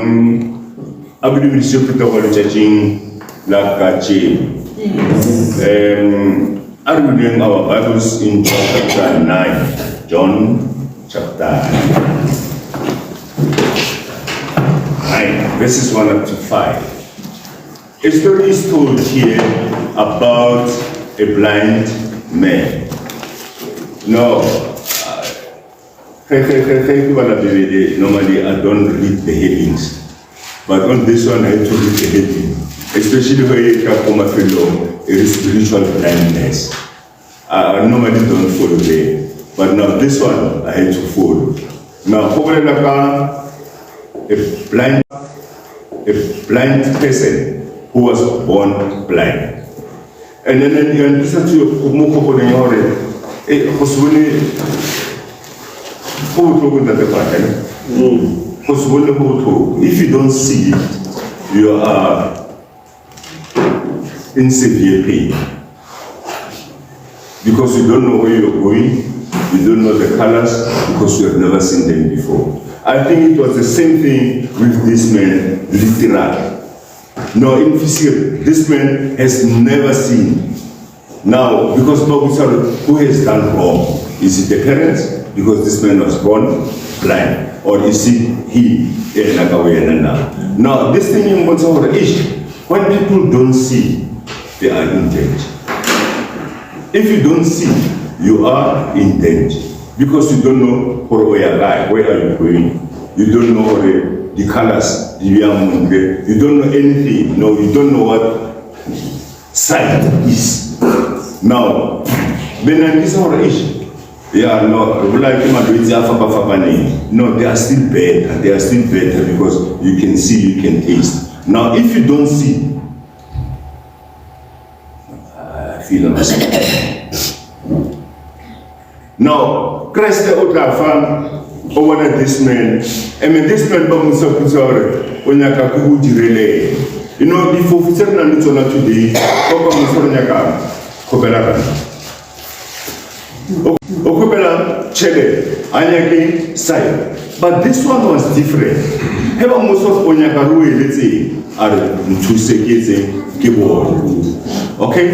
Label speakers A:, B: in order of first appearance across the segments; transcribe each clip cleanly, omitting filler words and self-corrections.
A: I believe it's your churching like are we reading our Bibles in John chapter 9? John chapter 9, verses 1 up to 5. A story is told here about a blind man. No, normally I don't read the headings, but on this one I have to read the heading, especially where you come from a spiritual blindness. I normally don't follow there, but now this one I had to follow. Now, a blind person who was born blind. And then you listen to your if you don't see it, you are in severe pain. Because you don't know where you're going, you don't know the colors, because you have never seen them before. I think it was the same thing with this man, literally. No, in physical, this man has never seen. Now, because who has done wrong? Is it the parents? Because this man was born blind, or is it he? Now, this thing in Montana is when people don't see, they are in danger. If you don't see, you are in danger because you don't know where are you going. You don't know the colors. You don't know anything. No, you don't know what sight is. Now, when I listen to issue. Yeah, no, no, they are still better. They are still better because you can see, you can taste. Now, if you don't see, I feel unsafe. Now, Christ the Otafa over this man. I mean, this man, you know, before certain today, Okubela Chele, Anyaki Sai. But this one was different. Heba most of Onyakaru, let's say, are Ntusekeze keyboard. Okay?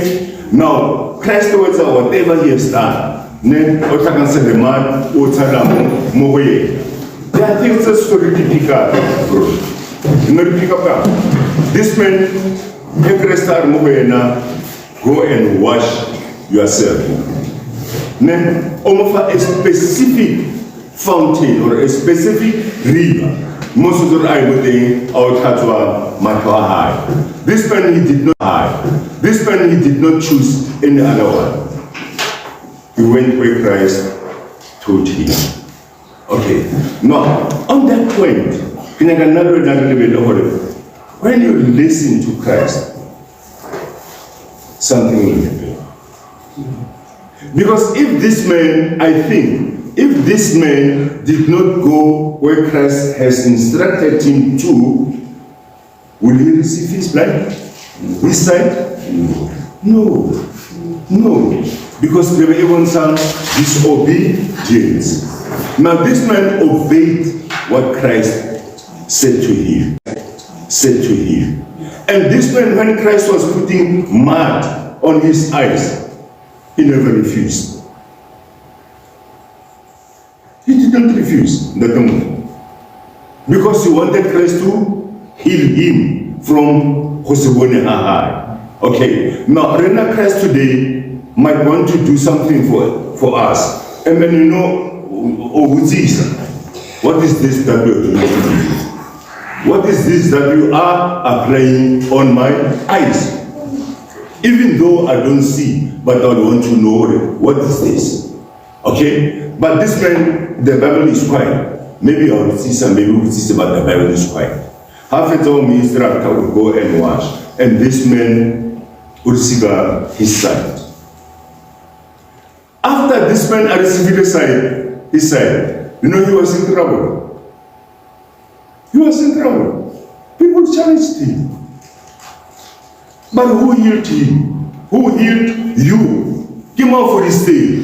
A: Now, Christ towards whatever he has done, then Otakan said the man, Otalam, Moe. There are things that's to pick up. You know, pick up. This man, Christ Moena, go and wash yourself. Then offer a specific fountain or a specific river. Most of the time, high. This man he did not hide. This man he did not choose any other one. He went where Christ told him. Okay. Now, on that point, when you listen to Christ, something will happen. Because if this man, I think, if this man did not go where Christ has instructed him to, will he receive his blind? His sight? No. No. Because they were even some disobedience. Now this man obeyed what Christ said to him. And this man, when Christ was putting mud on his eyes, he never refused. He did not refuse that moment. Because he wanted Christ to heal him from Hosebone Ahai. Okay, now Rena Christ today might want to do something for us. And then you know, what is this that you are doing? What is this that you are applying on my eyes? Even though I don't see, but I want to know what is this. Okay? But this man, the Bible is quiet. Maybe I will see some, maybe we will see some, but the Bible is quiet. Half a time minister will go and wash, and this man will receive his sight. After this man received his sight, you know he was in trouble. He was in trouble. People challenged him. But who healed him? Who healed you? Came out for this day.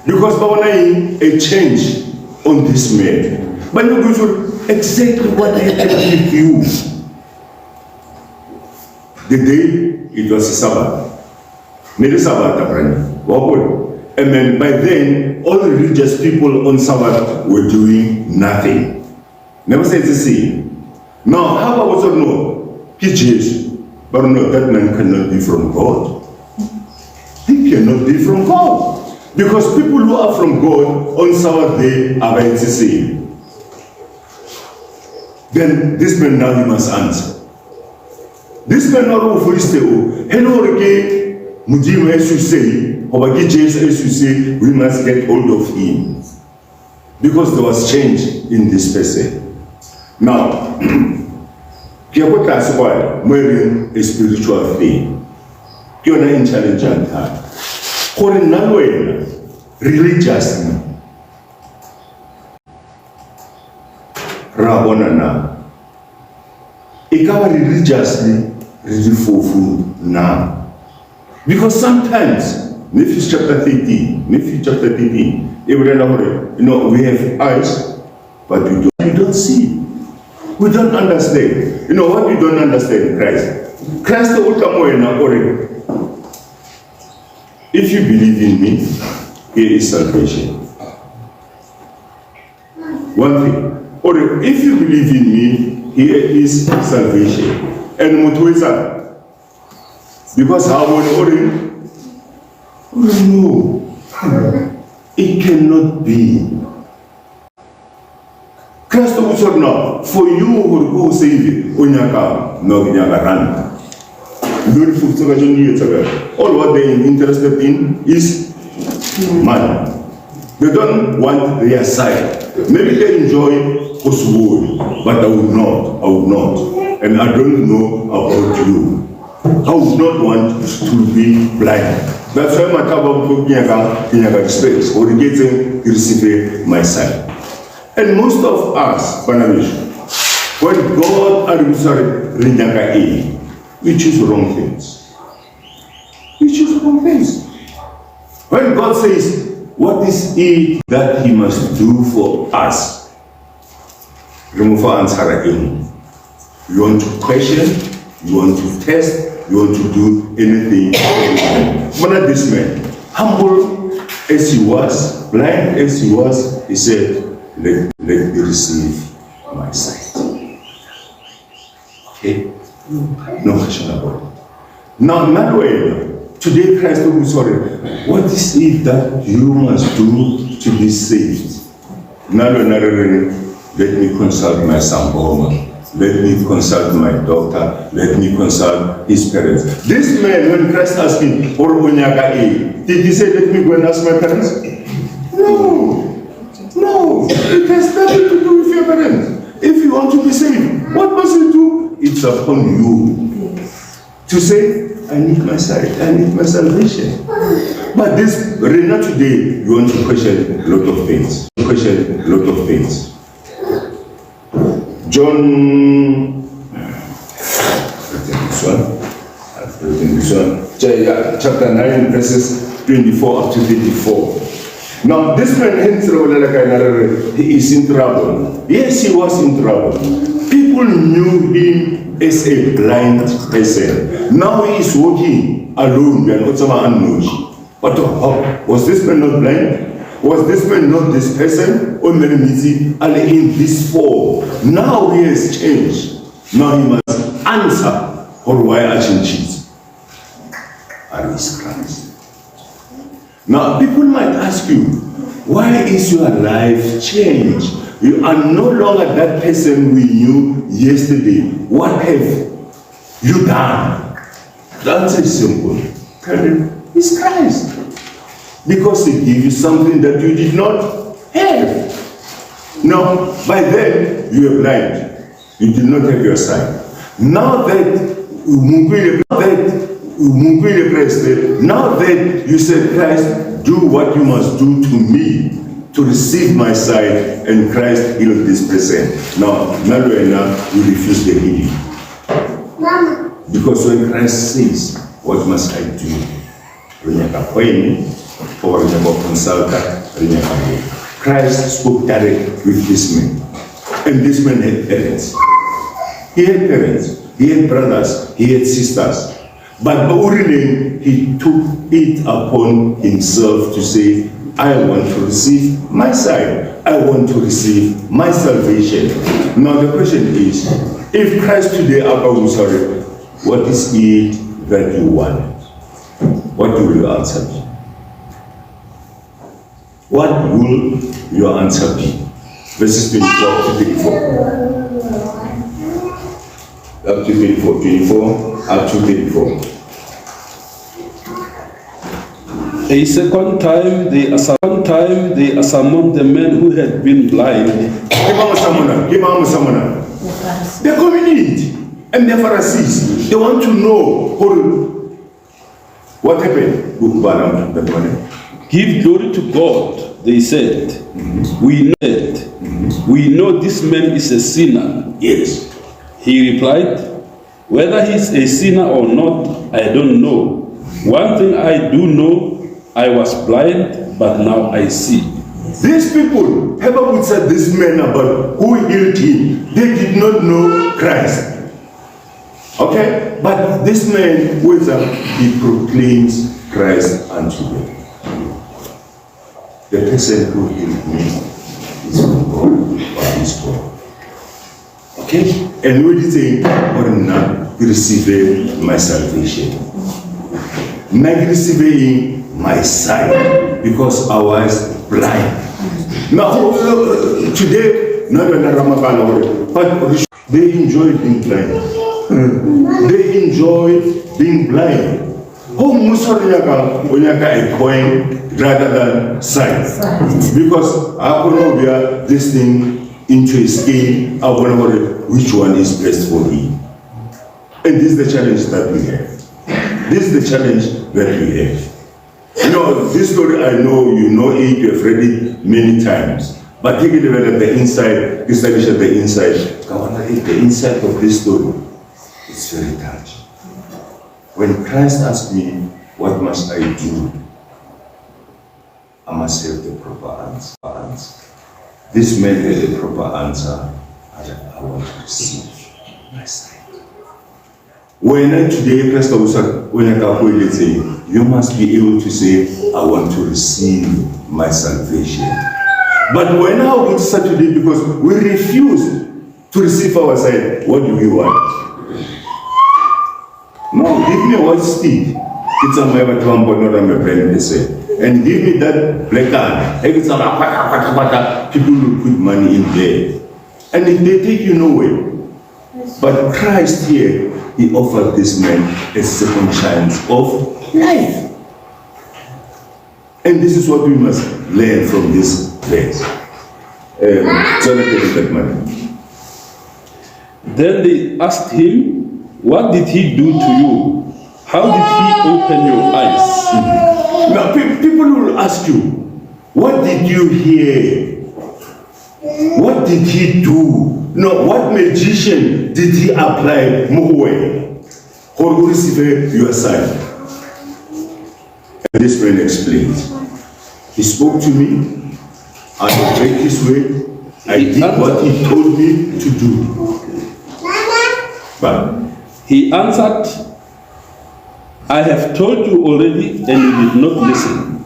A: Because a change on this man. But you go through exactly what happened with you. The day it was a Sabbath. Maybe Sabbath, and then by then, all the religious people on Sabbath were doing nothing. Never said the same. Now, how about also no? He Jesus. But no, that man cannot be from God. He cannot be from God. Because people who are from God on Sabbath day are by the same. Then this man now he must answer. This man not over his hello again, Mujim as you say, or Jesus as you say, we must get hold of him. Because there was change in this person. Now, Kiako class why wearing a spiritual thing. You're not intelligent. For another way, religiously. Rabonana. Ikawa religiously, really now. Because sometimes, Nephi chapter 13, you know, we have eyes, but we don't see. We don't understand. You know what we don't understand? Christ will come away now. If you believe in me, here is salvation. One thing. Or if you believe in me, here is salvation. And Mutuisa. Because how would no. It cannot be. Christ also now, for you who go save it, Onyaka, no Nyaka. All what they are interested in is money. They don't want their side. Maybe they enjoy Kosovo, but I would not. And I don't know about you. I would not want to be blind. That's why my Kaba Nyaka space, or getting to receive my side. And most of us, when God we choose wrong things. We choose wrong things. When God says, what is it that he must do for us? Remove our answer in. You want to question, you want to test, you want to do anything. But not this man, humble as he was, blind as he was, he said, let me receive my sight. Okay? No question about it. Now, not way. Today, Christ will be sorry. What is it that you must do to be saved? Now, let me consult my son. Let me consult my doctor. Let me consult his parents. This man, when Christ asked him, did he say, let me go and ask my parents? No. No, it has nothing to do with your parents. If you want to be saved, what must you do? It's upon you to say, I need my sight, I need my salvation. But this arena today, you want to question a lot of things. John, chapter 9, verses 24 up to 34. Now, this man, he is in trouble. Yes, he was in trouble. People knew him as a blind person. Now he is walking alone. But was this man not blind? Was this man not this person? Or in this form? Now he has changed. Now he must answer for why I change. I is Christ. Now, people might ask you, why is your life changed? You are no longer that person we knew yesterday. What have you done? The answer is simple. Tell him, it's Christ. Because he gave you something that you did not have. Now, by then, you were blind. You did not have your sight. Now that you said, Christ, do what you must do to me to receive my sight, and Christ healed this person. Now, you refuse the healing. Because when Christ says, what must I do? Christ spoke direct with this man. And this man had parents. He had parents, he had brothers, he had sisters. But Baurilen, he took it upon himself to say, I want to receive my side. I want to receive my salvation. Now the question is, if Christ today, what is it that you want? What will you answer me? What will your answer be? Verses 24 to 34. Up to 34, 24, up to 34.
B: A second time they summoned the men who had been blind.
A: The community and the Pharisees, they want to know what happened.
B: Give glory to God, they said. We know this man is a sinner.
A: Yes.
B: He replied, whether he's a sinner or not, I don't know. One thing I do know, I was blind, but now I see.
A: These people, Habakkuk said this man about who healed him, they did not know Christ. Okay? But this man, he proclaims Christ unto them. The person who healed me is from God, or is God. Okay? And we did say, not receive my salvation. Not receiving my sight, because I was blind. Now, today, not but they enjoy being blind. They enjoy being blind. Oh, Musoriaka a coin rather than sight. Because I want to be listening into his skin, I want to know which one is best for me. And this is the challenge that we have. This is the challenge that we have. You know, this story, I know you know it, you have read it many times. But take it at the inside, establish at the inside. The inside of this story, it's very touching. When Christ asked me, what must I do? I must have the proper answer. This man had a proper answer. I want to receive my sight. When I today, Pastor when say, you must be able to say, I want to receive my salvation. But when I go to Saturday, because we refuse to receive our sight, what do we want? No, give me a white stick. It's a my not a my friend, they say. And give me that black card. People will put money in there. And if they take you nowhere. But Christ here, he offered this man a second chance of life. And this is what we must learn from this verse.
B: Then they asked him, what did he do to you? How did he open your eyes?
A: Now, people will ask you, what did you hear? What did he do? No, what magician did he apply? Or receive your sight? And this friend explains. He spoke to me, I obeyed his way, I did what he told me to do. But
B: he answered, I have told you already and you did not listen.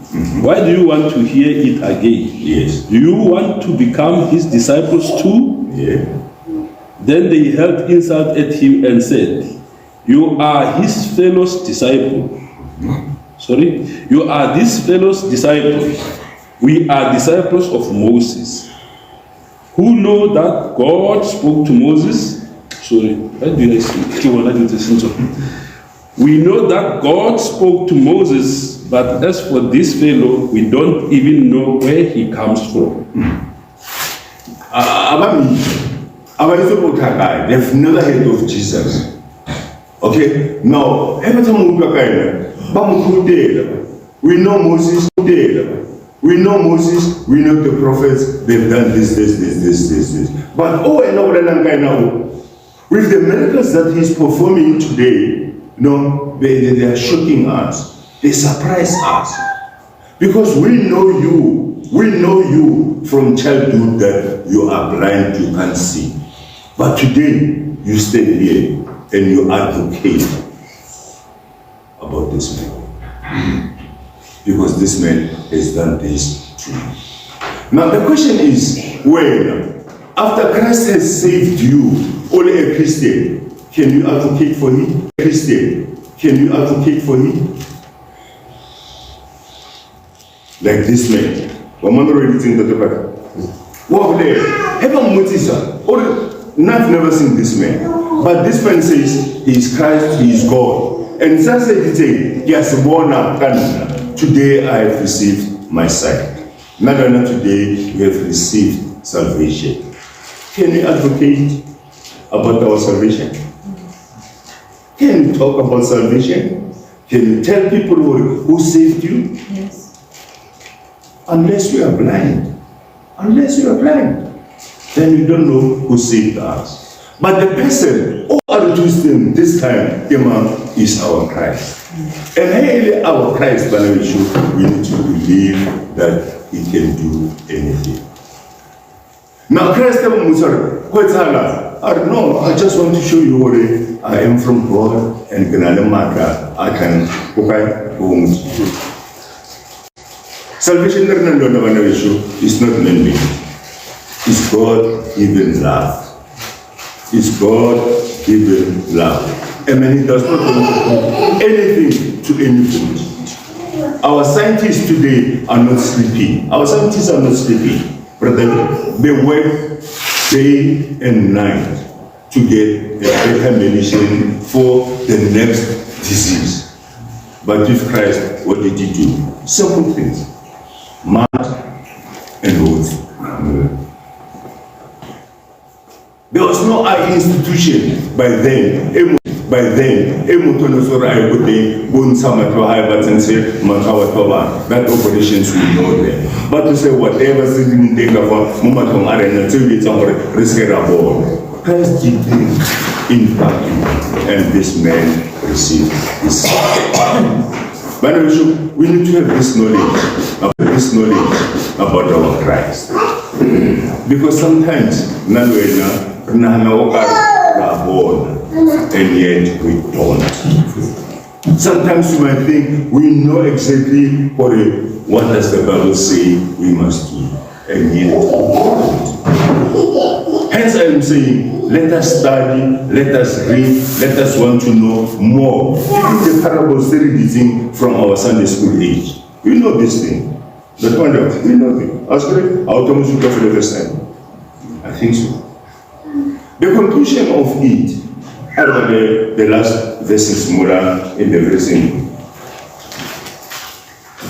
B: Why do you want to hear it again?
A: Yes.
B: Do you want to become his disciples too?
A: Yeah.
B: Then they hurled insult at him and said, you are his fellow's disciple. Sorry? You are this fellow's disciples. We are disciples of Moses, who know that God spoke to Moses. Sorry, why do I say? We know that God spoke to Moses, but as for this fellow, we don't even know where he comes from.
A: They've never heard of Jesus. Okay? Now, every time we know Moses, we know Moses, we know the prophets, they've done this. But with the miracles that he's performing today, they are shocking us. They surprise us. Because we know you. We know you from childhood that you are blind, you can't see. But today, you stand here and you advocate about this man. Because this man has done this to you. Now the question is, when, after Christ has saved you, only a Christian, can you advocate for him? Christian, can you advocate for him? Like this man. Woman already think that the what there? Heaven notice or not never seen this man. But this man says he is Christ, he is God. And that's the thing. He has born up. Today I have received my sight. Not only today you have received salvation. Can you advocate about our salvation? Can you talk about salvation? Can you tell people who saved you?
C: Yes.
A: Unless you are blind. Unless you are blind. Then you don't know who saved us. But the person who are choosing this time, Imam, is our Christ. And really our Christ, we need to believe that he can do anything. Now Christ, I don't know, I just want to show you what I am from God and I can salvation is not man-made. It's God-given love. It's God-given love. And he does not do anything to anybody. Our scientists today are not sleeping. Our scientists are not sleeping. Brother, they work day and night to get a better medicine for the next disease. But with Christ, what did he do? Simple things. Mud and oath. There was no eye institution by then. That operations we know there. But to say whatever didn't take about Christ did things in vacuum, and this man received his sight. But we need to have this knowledge about our Christ. Because sometimes and yet we don't. Sometimes you might think we know exactly what does the Bible say we must do, and yet we don't. Hence I am saying, let us study, let us read, let us want to know more. Even the parables reading from our Sunday school age. We know this thing. That one, we know it. Ask me, how come you go for the first time? I think so. The conclusion of it, the last verses more in the verse.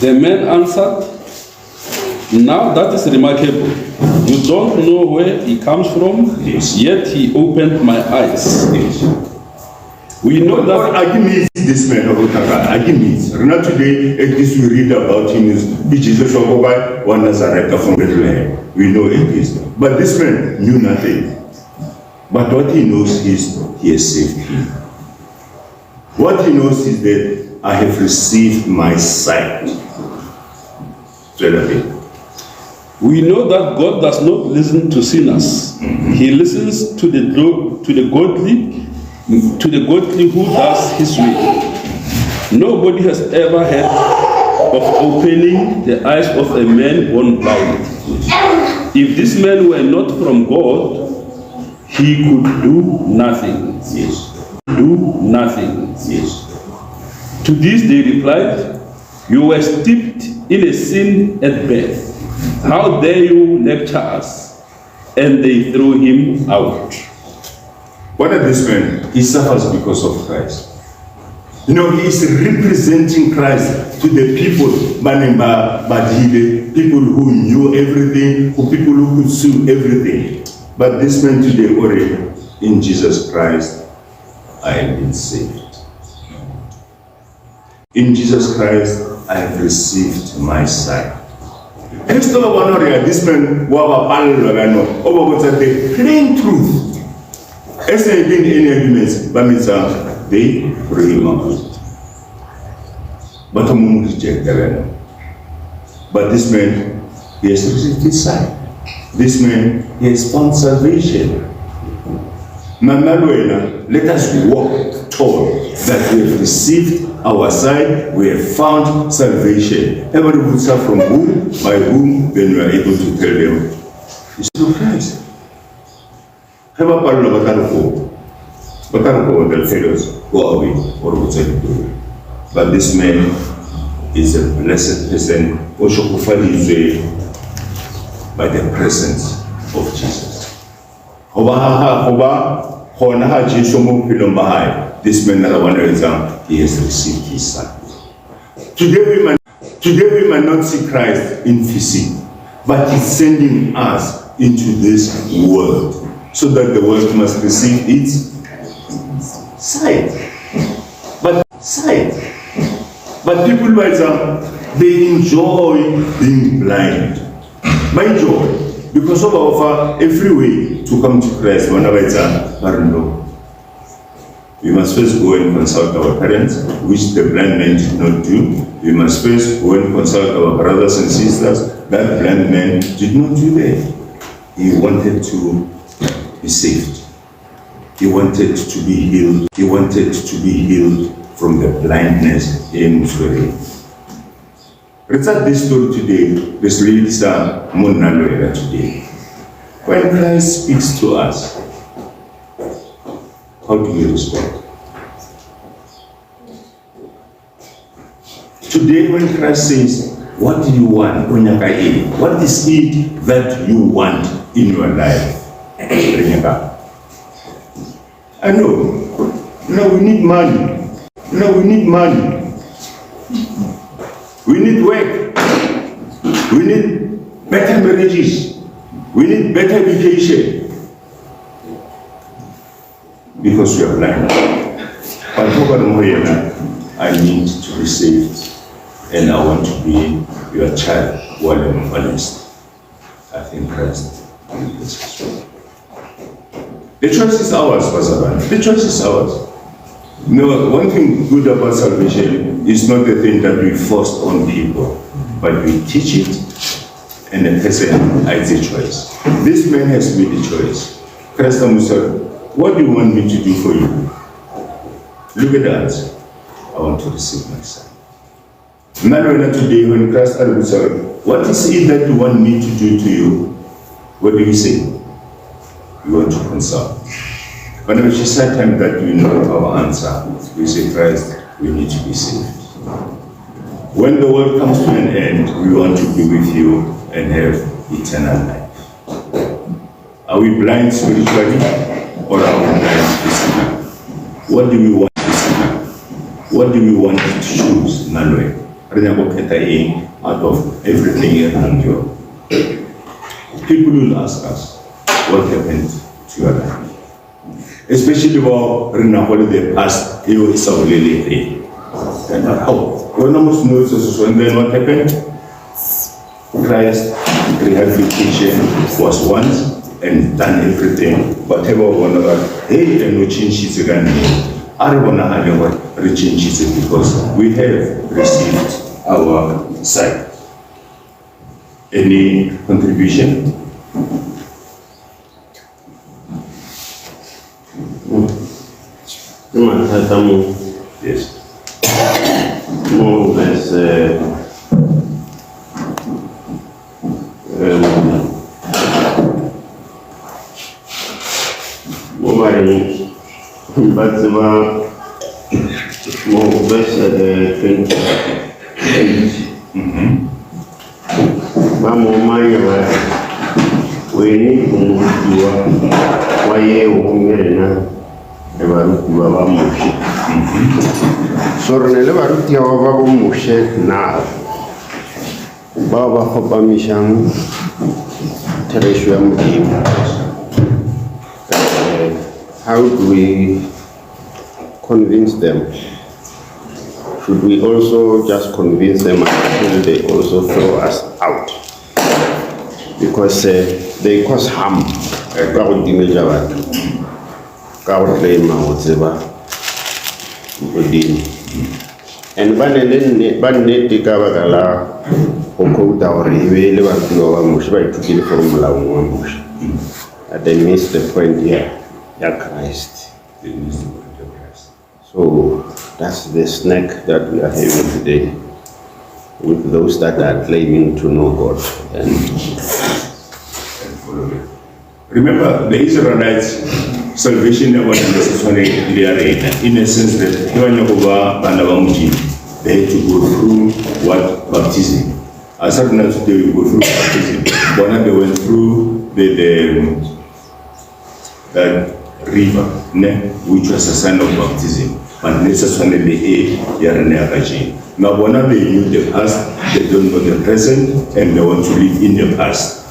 B: The man answered, "Now that is remarkable. You don't know where he comes from,
A: Yes.
B: yet he opened my eyes."
A: Yes.
B: We know that.
A: Argument this man of Argument. Not today, at least we read about him is Jesus of one Nazareth from Bethlehem. We know it is. But this man knew nothing. But what he knows is he has saved him. What he knows is that I have received my sight.
B: We know that God does not listen to sinners. He listens to the godly who does his will. Nobody has ever heard of opening the eyes of a man born blind. If this man were not from God, he could do nothing.
A: Yes.
B: Do nothing.
A: Yes.
B: To this they replied, "You were steeped in a sin at birth. How dare you lecture us?" And they threw him out.
A: What is this man? He suffers because of Christ. You know, he is representing Christ to the people, people who knew everything, people who could see everything. But this man today already, in Jesus Christ, I have been saved. In Jesus Christ, I have received my sight. This man, the plain truth. As there have been any arguments, they threw him out. But rejected. But this man He has received his sight. This man has found salvation. Let us walk toward that we have received our sight, we have found salvation. Everybody would start from whom? By whom? Then we are able to tell them, it's through Christ. They'll tell us, go away, or what's it doing? But this man is a blessed person, by the presence of Jesus. This man, he has received his son. Today we might not see Christ in physique, but he's sending us into this world so that the world must receive its sight. But people like that, they enjoy being blind. My joy, because of our every way to come to Christ, we must first go and consult our parents, which the blind man did not do. We must first go and consult our brothers and sisters. That blind man did not do that. He wanted to be saved. He wanted to be healed. He wanted to be healed from the blindness in Israel. Let's start this story today. This lady star Munaloera today. When Christ speaks to us, how do we respond? Today when Christ says, what do you want? What is it that you want in your life? I know. No, we need money. No, we need money. We need work. We need better marriages. We need better education. Because we are blind. But I need to be saved. And I want to be your child while I'm honest. I think Christ will bless us. The choice is ours, Pastor Ban. The choice is ours. No, one thing good about salvation is not the thing that we force on people, but we teach it, and the person has a choice. This man has made a choice. Christ Musa, what do you want me to do for you? Look at that. I want to receive my son. Now today, when Christ Musa, what is it that you want me to do to you? What do you say? You want to consult. Whenever she said time that we know our answer, we say, Christ, we need to be saved. When the world comes to an end, we want to be with you and have eternal life. Are we blind spiritually or are we blind physically? What do we want physically? What do we want to choose? Out of everything around you. People will ask us, what happened to your life? Especially about the past, he was so really. And how? When almost knows us, and then what happened? Christ rehabilitation was once and done everything. Whatever one of us, hey, and we change it again. I don't want to have change it because we have received our sight. Any contribution? Yes.
C: More or less, but more or less 28. Mama Maya, we need to do why you Sornele baruti wa ba moshe na ba khopa mishang teresho ya modimo. How do we convince them? Should we also just convince them until they also throw us out? Because they cause harm. And ba nnete ka baka la go quote-a gore e be le barutiwa ba moši ba ithutile for molaong wa moši. They missed the point here, Christ. So that's the snack that we are having today with those that are claiming to know God and
A: follow it. Remember, the Israelites' salvation was in a sense that they had to go through what? Baptism. As of now, they will go through baptism. When they went through that river, which was a sign of baptism, but necessarily now, when they knew the past, they don't know the present, and they want to live in the past.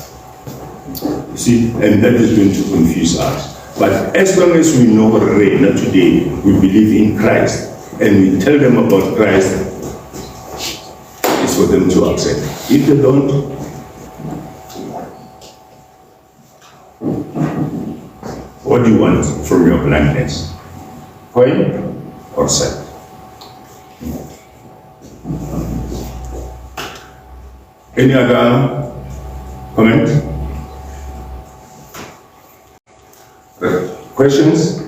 A: You see, and that is going to confuse us. But as long as we know Reina today, we believe in Christ, and we tell them about Christ, it's for them to accept. If they don't, what do you want from your blindness? Coin or set? Any other comment? Questions?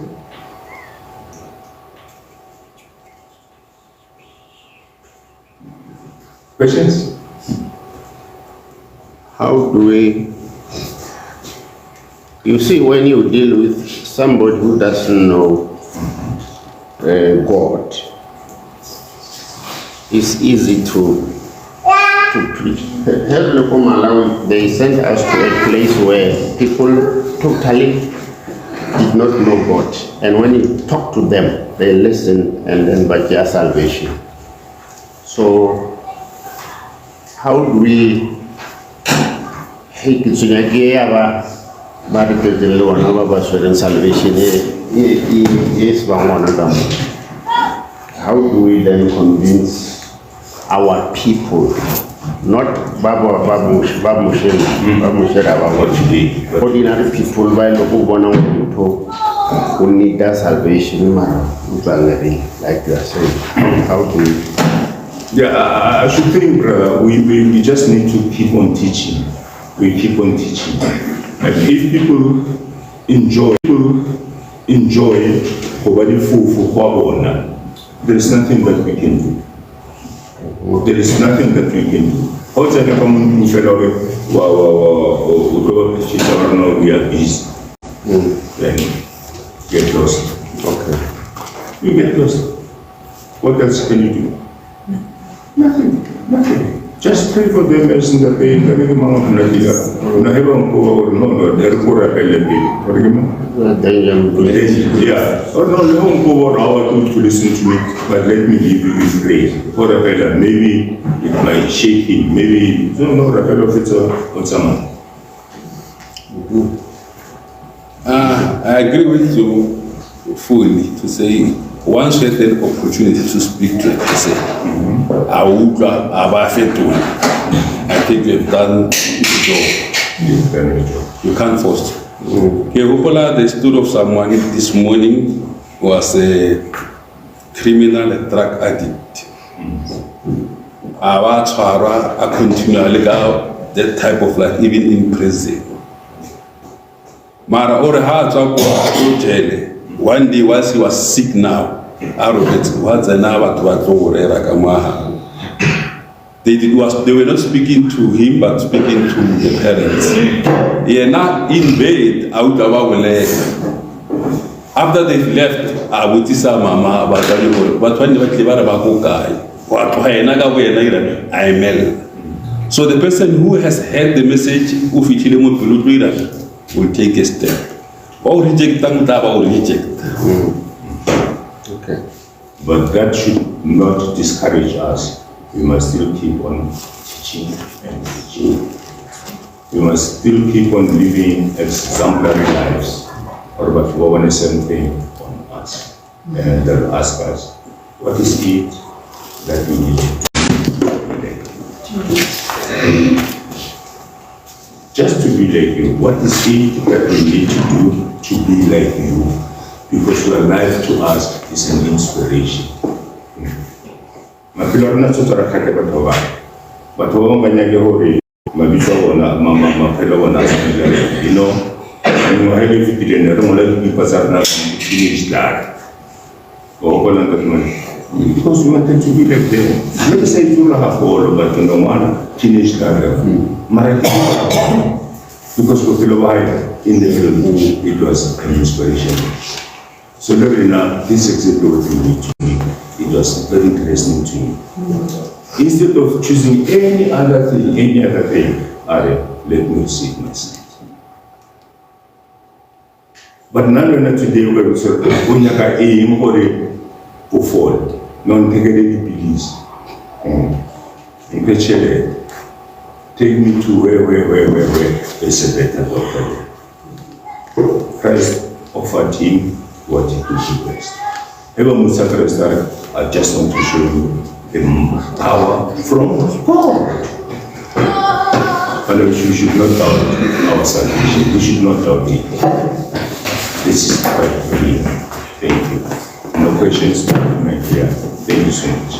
A: Questions?
C: how do we, you see, when you deal with somebody who doesn't know God, it's easy to preach. Heavenly KwaMhlanga, they sent us to a place where people totally did not know God. And when you talk to them, they listen and then by their salvation. So, how do we hate it? Salvation is how do we then convince our people, not ordinary people, who need that salvation, like you are saying? How do we?
A: Yeah, I should think, brother, we just need to keep on teaching. We keep on teaching. And if people enjoy there is nothing that we can do. There is nothing that we can do. Outside the common we are busy. Then get lost.
C: Okay.
A: You get lost. What else can you do? Nothing. Just pray for them as in the pain. Yeah. Or no, to listen to me, but let me give you this grace. Maybe it might shake him. Maybe no, Rafael, it's someone.
B: I agree with you fully to say once you get an opportunity to speak to a person, I think you've done the job. You can't force it. The story of someone this morning was a criminal, a drug addict. I continually got that type of life, even in prison. Mara or one day once he was sick now, they were not speaking to him but speaking to the parents. He is not in bed out of our leg. After they left, I would tell mama about but when they were so the person who has heard the message will take a step. Or reject or reject.
C: Okay.
A: But that should not discourage us. We must still keep on teaching and teaching. We must still keep on living exemplary lives. Or but one is something on us. And they'll ask us, what is it that we need to do? Just to be like you. What is it that we need to do to be like you? Because your life to us is an inspiration. maphelo a rona tshotse re kgathe batho ba bangwe. Batho ba bangwe ba nyake gore mabitso a bona maphelo a bona a tshwanele. You know, mengwaga e le fetileng re ngola dipipa tsa rena teenage blood. O gopola ntate mane? Because we wanted to be like them. Maybe say it's all haholo, but no one teenage blood. Mara because bophelo ba hae in the film it was an inspiration. So now this is exactly what we need to me. It was very interesting to me. Instead of choosing any other thing, let me see it myself. But now today we're sort of unyaka aim or to fall. Non take any beliefs. Take me to where is a better doctor. Christ offered him what he could do best. Ever Musa Christ, I just want to show you the power from God. But we should not doubt our salvation. We should not doubt it. This is quite clear. Thank you. No questions? Thank you so much.